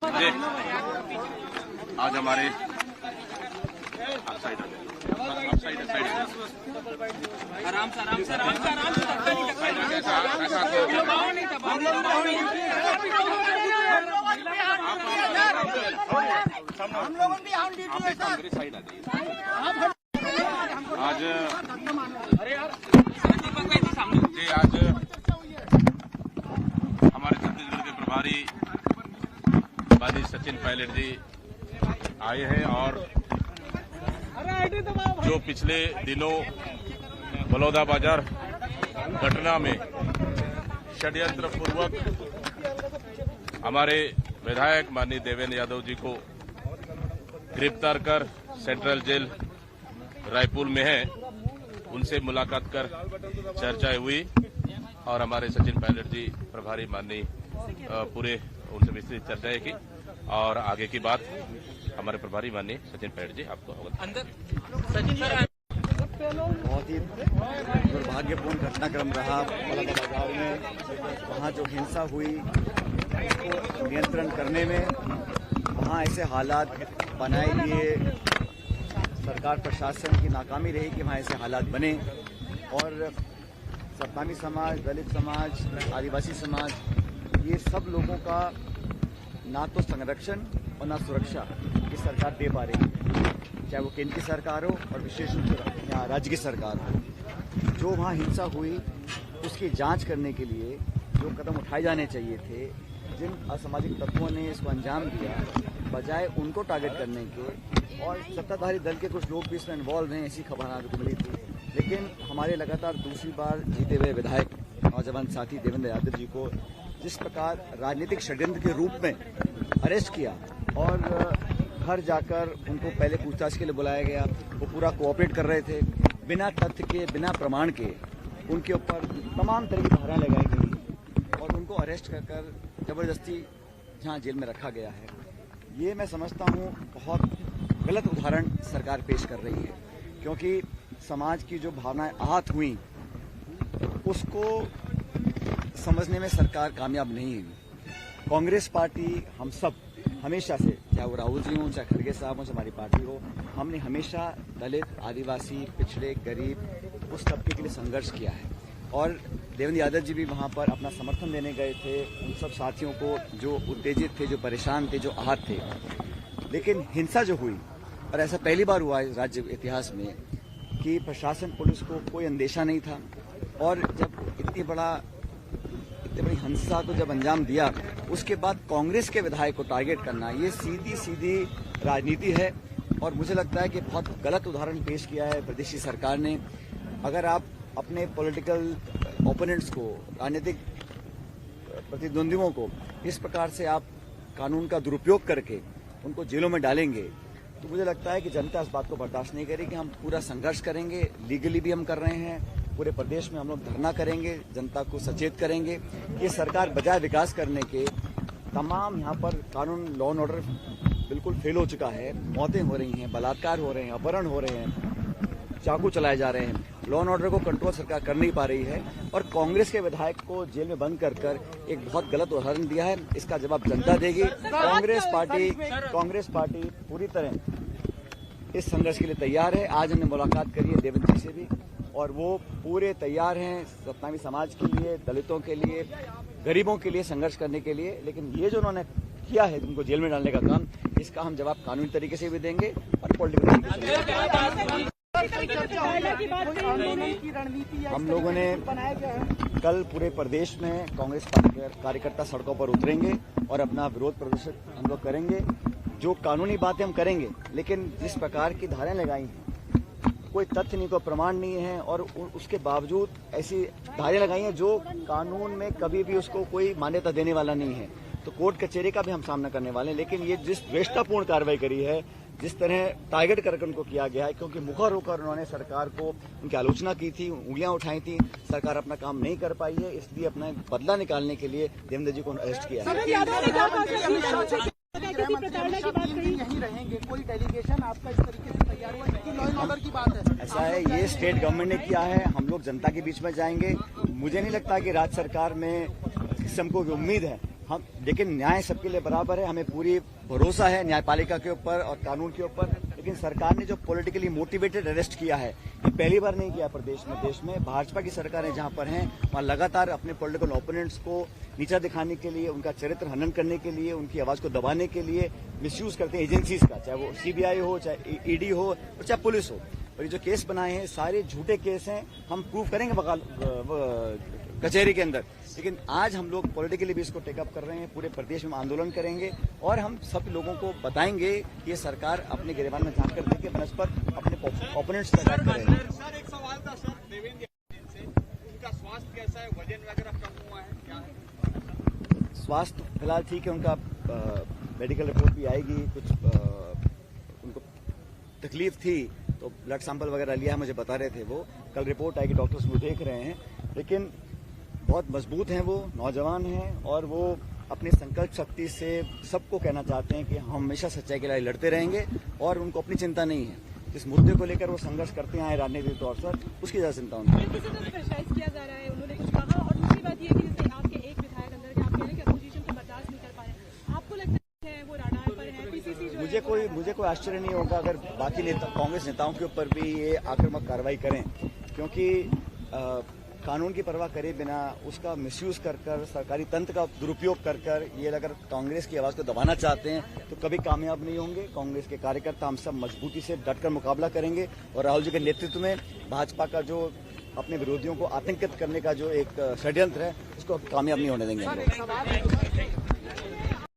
आज हमारे आराम से आज हमारे छत्तीसगढ़ के प्रभारी माननीय सचिन पायलट जी आए हैं और जो पिछले दिनों बलौदाबाजार घटना में षड्यंत्र पूर्वक हमारे विधायक माननीय देवेंद्र यादव जी को गिरफ्तार कर सेंट्रल जेल रायपुर में है, उनसे मुलाकात कर चर्चाएं हुई और हमारे सचिन पायलट जी प्रभारी माननीय पूरे उनसे विस्तृत चर्चाएं की और आगे की बात हमारे प्रभारी माननीय सचिन पायलट जी आपको बहुत ही दुर्भाग्यपूर्ण घटनाक्रम रहा बलौदाबाजार में। वहाँ जो हिंसा हुई उसको नियंत्रण करने में वहाँ ऐसे हालात बनाए दिए, सरकार प्रशासन की नाकामी रही कि वहाँ ऐसे हालात बने और सत्तानी समाज, दलित समाज, आदिवासी समाज, ये सब लोगों का ना तो संरक्षण और ना सुरक्षा ये सरकार दे पा रही है, चाहे वो केंद्र की सरकार हो और विशेष रूप से राज्य की सरकार हो। जो वहाँ हिंसा हुई उसकी जांच करने के लिए जो कदम उठाए जाने चाहिए थे, जिन असामाजिक तत्वों ने इसको अंजाम दिया, बजाय उनको टारगेट करने के, और सत्ताधारी दल के कुछ लोग भी इसमें इन्वॉल्व हैं, ऐसी खबर आने को मिली थी। लेकिन हमारे लगातार दूसरी बार जीते हुए विधायक नौजवान साथी देवेंद्र यादव जी को जिस प्रकार राजनीतिक षड्यंत्र के रूप में अरेस्ट किया और घर जाकर उनको पहले पूछताछ के लिए बुलाया गया, वो पूरा कोऑपरेट कर रहे थे, बिना तथ्य के, बिना प्रमाण के उनके ऊपर तमाम तरह की धाराएं लगाई गई और उनको अरेस्ट कर जबरदस्ती जहां जेल में रखा गया है। ये मैं समझता हूं बहुत गलत उदाहरण सरकार पेश कर रही है, क्योंकि समाज की जो भावनाएं आहत हुई उसको समझने में सरकार कामयाब नहीं हुई। कांग्रेस पार्टी हम सब हमेशा से, चाहे वो राहुल जी हों, चाहे खड़गे साहब हों, चाहे हमारी पार्टी हो, हमने हमेशा दलित, आदिवासी, पिछड़े, गरीब उस तबके के लिए संघर्ष किया है और देवेंद्र यादव जी भी वहाँ पर अपना समर्थन देने गए थे उन सब साथियों को जो उत्तेजित थे, जो परेशान थे, जो आहत थे। लेकिन हिंसा जो हुई, और ऐसा पहली बार हुआ है राज्य इतिहास में कि प्रशासन, पुलिस को कोई अंदेशा नहीं था और जब इतनी बड़ी हिंसा को जब अंजाम दिया, उसके बाद कांग्रेस के विधायक को टारगेट करना, ये सीधी राजनीति है और मुझे लगता है कि बहुत गलत उदाहरण पेश किया है प्रदेश की सरकार ने। अगर आप अपने पॉलिटिकल ओपोनेंट्स को, राजनीतिक प्रतिद्वंदियों को इस प्रकार से आप कानून का दुरुपयोग करके उनको जेलों में डालेंगे, तो मुझे लगता है कि जनता इस बात को बर्दाश्त नहीं करेगी। हम पूरा संघर्ष करेंगे, लीगली भी हम कर रहे हैं, पूरे प्रदेश में हम लोग धरना करेंगे, जनता को सचेत करेंगे। ये सरकार बजाय विकास करने के तमाम यहाँ पर कानून, लॉ एंड ऑर्डर बिल्कुल फेल हो चुका है, मौतें हो रही हैं, बलात्कार हो रहे हैं, अपहरण हो रहे हैं, चाकू चलाए जा रहे हैं, लॉ एंड ऑर्डर को कंट्रोल सरकार कर नहीं पा रही है और कांग्रेस के विधायक को जेल में बंद कर एक बहुत गलत उदाहरण दिया है। इसका जवाब जनता देगी। कांग्रेस पार्टी पूरी तरह इस संघर्ष के लिए तैयार है। आज हमने मुलाकात करी है देवेंद्र जी से भी और वो पूरे तैयार हैं सत्तावी समाज के लिए, दलितों के लिए, गरीबों के लिए संघर्ष करने के लिए। लेकिन ये जो उन्होंने किया है उनको जेल में डालने का काम, इसका हम जवाब कानूनी तरीके से भी देंगे और पॉलिटिकल तरीके से। हम लोगों ने कल पूरे प्रदेश में कांग्रेस पार्टी के कार्यकर्ता सड़कों पर उतरेंगे और अपना विरोध प्रदर्शन हम लोग करेंगे। जो कानूनी बातें हम करेंगे, लेकिन जिस प्रकार की धाराएं लगाई हैं, कोई तथ्य नहीं, कोई प्रमाण नहीं है और उसके बावजूद ऐसी धाराएं लगाई हैं जो कानून में कभी भी उसको कोई मान्यता देने वाला नहीं है, तो कोर्ट कचहरी का भी हम सामना करने वाले हैं। लेकिन ये जिस द्वेषतापूर्ण कार्रवाई करी है, जिस तरह टारगेट करके उनको किया गया है, क्योंकि मुखर होकर उन्होंने सरकार को उनकी आलोचना की थी, उंगलियां उठाई थी, सरकार अपना काम नहीं कर पाई है, इसलिए अपना बदला निकालने के लिए देवेंद्र जी को अरेस्ट किया है। यहीं रहेंगे, कोई डेलीगेशन आपका इस तरीके से तैयार हुआ है? लॉ एंड ऑर्डर की बात है। ऐसा है, ये स्टेट गवर्नमेंट ने किया है, हम लोग जनता के बीच में जाएंगे। मुझे नहीं लगता कि राज्य सरकार में किसी को उम्मीद है हम लेकिन न्याय सबके लिए बराबर है। हमें पूरी भरोसा है न्यायपालिका के ऊपर और कानून के ऊपर। लेकिन सरकार ने जो पॉलिटिकली मोटिवेटेड अरेस्ट किया है, ये पहली बार नहीं किया प्रदेश में। देश में भाजपा की सरकारें जहां पर हैं वहां लगातार अपने पॉलिटिकल ओपोनेंट्स को नीचा दिखाने के लिए, उनका चरित्र हनन करने के लिए, उनकी आवाज को दबाने के लिए मिसयूज करते हैं एजेंसीज का, चाहे वो सीबीआई हो, चाहे ईडी हो और चाहे पुलिस हो। और ये जो केस बनाए हैं सारे झूठे केस हैं, हम प्रूव करेंगे कचहरी के अंदर। लेकिन आज हम लोग पॉलिटिकली भी इसको टेकअप कर रहे हैं, पूरे प्रदेश में आंदोलन करेंगे और हम सब लोगों को बताएंगे कि ये सरकार अपने गिरबान में झांक कर देगी, बनस्पत अपने ओपोनेंट्स पर अटैक करेंगे। सर एक सवाल था सर देवेंद्र से, उनका स्वास्थ्य कैसा है, वजन वगैरह कम हुआ है क्या है? स्वास्थ्य फिलहाल ठीक है, उनका मेडिकल रिपोर्ट भी आएगी। कुछ उनको तकलीफ थी तो ब्लड सैंपल वगैरह लिया है, मुझे बता रहे थे वो। कल रिपोर्ट आएगी, डॉक्टर्स वो देख रहे हैं। लेकिन बहुत मजबूत हैं वो, नौजवान हैं और वो अपनी संकल्प शक्ति से सबको कहना चाहते हैं कि हम हमेशा सच्चाई के लिए लड़ते रहेंगे और उनको अपनी चिंता नहीं है। जिस मुद्दे को लेकर वो संघर्ष करते आए राजनीतिक तौर पर, उसकी ज्यादा चिंता उनको किसी को प्रेशराइज किया जा रहा है, उन्होंने कुछ कहा। और दूसरी बात ये कि जैसे आपके एक विधायक अंदर के आप कह रहे हैं कि अपोजिशन को बर्दाश्त नहीं कर पा रहे, आपको लगता है वो राडार पर है? पीसीसी जो मुझे कोई आश्चर्य नहीं होगा अगर बाकी कांग्रेस नेताओं के ऊपर भी ये आक्रामक कार्रवाई करें, क्योंकि कानून की परवाह करे बिना उसका मिसयूज कर सरकारी तंत्र का दुरुपयोग कर ये अगर कांग्रेस की आवाज को दबाना चाहते हैं तो कभी कामयाब नहीं होंगे। कांग्रेस के कार्यकर्ता हम सब मजबूती से डटकर मुकाबला करेंगे और राहुल जी के नेतृत्व में भाजपा का जो अपने विरोधियों को आतंकित करने का जो एक षड्यंत्र है उसको कामयाब नहीं होने देंगे हम लोग।